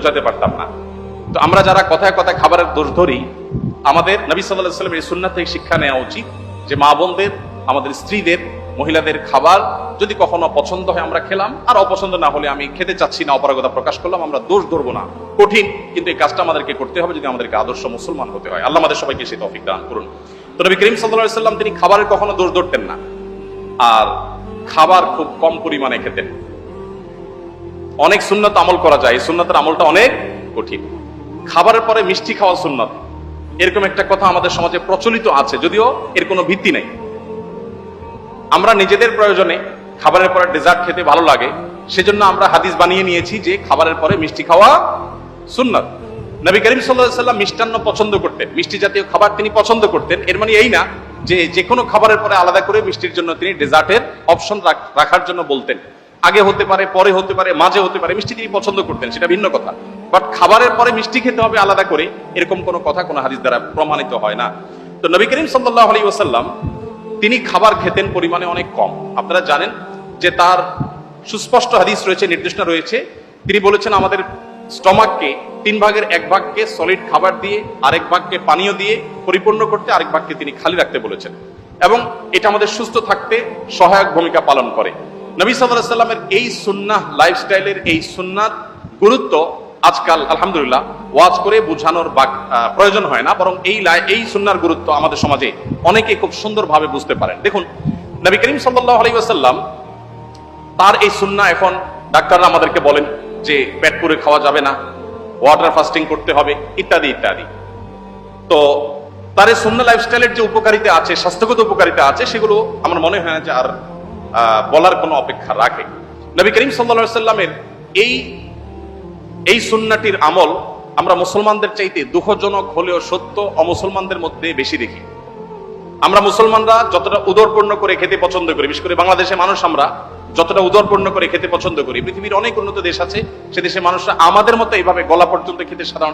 বোঝাতে পারতাম না। তো আমরা যারা কথায় কথায় খাবারের দোষ ধরি, আমাদের নবী সাল্লাল্লাহু আলাইহি ওয়াসাল্লামের এই সুন্নাত থেকে শিক্ষা নেওয়া উচিত যে মা বোনদের, আমাদের স্ত্রীদের, মহিলাদের খাবার যদি কখনো পছন্দ হয় আমরা খেলাম, আর অপছন্দ না হলে আমি খেতে চাচ্ছি না, অপারগতা প্রকাশ করলাম, আমরা দোষ ধরবো না। কঠিন, কিন্তু এই কাজটা আমাদেরকে করতে হবে যদি আমাদেরকে আদর্শ মুসলমান হতে হয়। আল্লাহ আমাদের সবাইকে সেই তৌফিক দান করুন। তো নবী করিম সাল্লাল্লাহু আলাইহি ওয়াসাল্লাম তিনি খাবারের কখনো দোষ ধরতেন না, আর খাবার খুব কম পরিমাণে খেতেন। অনেক সুন্নাত আমল করা যায়, এই সুন্নাতের আমলটা অনেক কঠিন। খাবারের পরে মিষ্টি খাওয়া সুন্নাত, এরকম একটা কথা আমাদের সমাজে প্রচলিত আছে, যদিও এর কোনো ভিত্তি নেই। আমরা নিজেদের প্রয়োজনে খাবারের পরে ডেজার্ট খেতে ভালো লাগে, সেজন্য আমরা হাদিস বানিয়ে নিয়েছি যে খাবারের পরে মিষ্টি খাওয়া সুন্নাত। নবী করিম সাল্লাল্লাহু আলাইহি ওয়াসাল্লাম মিষ্টান্ন পছন্দ করতেন, মিষ্টি জাতীয় খাবার তিনি পছন্দ করতেন। এর মানে এই না যে যে কোনো খাবারের পরে আলাদা করে মিষ্টির জন্য তিনি ডেজার্টের অপশন রাখার জন্য বলতেন। আগে হতে পারে, পরে হতে পারে, মাঝে হতে পারে, মিষ্টি তিনি পছন্দ করতেন, সেটা ভিন্ন কথা। বাট খাবারের পরে মিষ্টি খেতে হবে আলাদা করে, এরকম কোনো কথা কোনো হাদিস দ্বারা প্রমাণিত হয় না। তো নবী করিম সাল্লাল্লাহু আলাইহি ওয়াসাল্লাম তিনি খাবার খেতেন পরিমাণে অনেক কম। আপনারা জানেন যে তার সুস্পষ্ট হাদিস রয়েছে, নির্দেশনা রয়েছে। তিনি বলেছেন আমাদের স্টমাককে 3 ভাগের 1 ভাগকে সলিড খাবার দিয়ে, আরেক ভাগকে পানীয় দিয়ে পরিপূর্ণ করতে, আরেক ভাগকে তিনি খালি রাখতে বলেছেন, এবং এটা আমাদের সুস্থ থাকতে সহায়ক ভূমিকা পালন করে। নবী সাল্লাল্লাহু আলাইহি ওয়াসাল্লামের এই সুন্নাহ লাইফস্টাইলের এই সুন্নাত গুরুত্ব আজকাল আলহামদুলিল্লাহ ওয়াজ করে বোঝানোর প্রয়োজন হয় না, বরং এই সুন্নাহর গুরুত্ব আমাদের সমাজে অনেকে খুব সুন্দরভাবে বুঝতে পারেন। দেখুন, নবী করিম সাল্লাল্লাহু আলাইহি ওয়াসাল্লাম তার এই সুন্নাহ, এখন ডাক্তাররা আমাদেরকে বলেন যে পেট পুরে খাওয়া যাবে না, ওয়াটার ফাস্টিং করতে হবে, ইত্যাদি ইত্যাদি। তো তার এই সুন্নাহ লাইফস্টাইলের যে উপকারিতা আছে, স্বাস্থ্যগত উপকারিতা আছে, সেগুলো আমার মনে হয় না যে আর বলার কোনো অপেক্ষা রাখে। নবী করিম সাল্লাল্লাহু আলাইহি ওয়াসাল্লামের এই সুন্নাহটির আমল আমরা মুসলমানদের চাইতে দুঃখজনক হলেও সত্য অমুসলমানদের মধ্যে বেশি দেখি। আমরা মুসলমানরা যতটা উদরপূর্ণ করে খেতে পছন্দ করি, বিশেষ করে বাংলাদেশের মানুষ আমরা যতটা উদরপূর্ণ করে খেতে পছন্দ করি, পৃথিবীর অনেক উন্নত দেশ আছে, সে দেশের মানুষরা আমাদের মতো এইভাবে গলা পর্যন্ত খেতে সাধারণত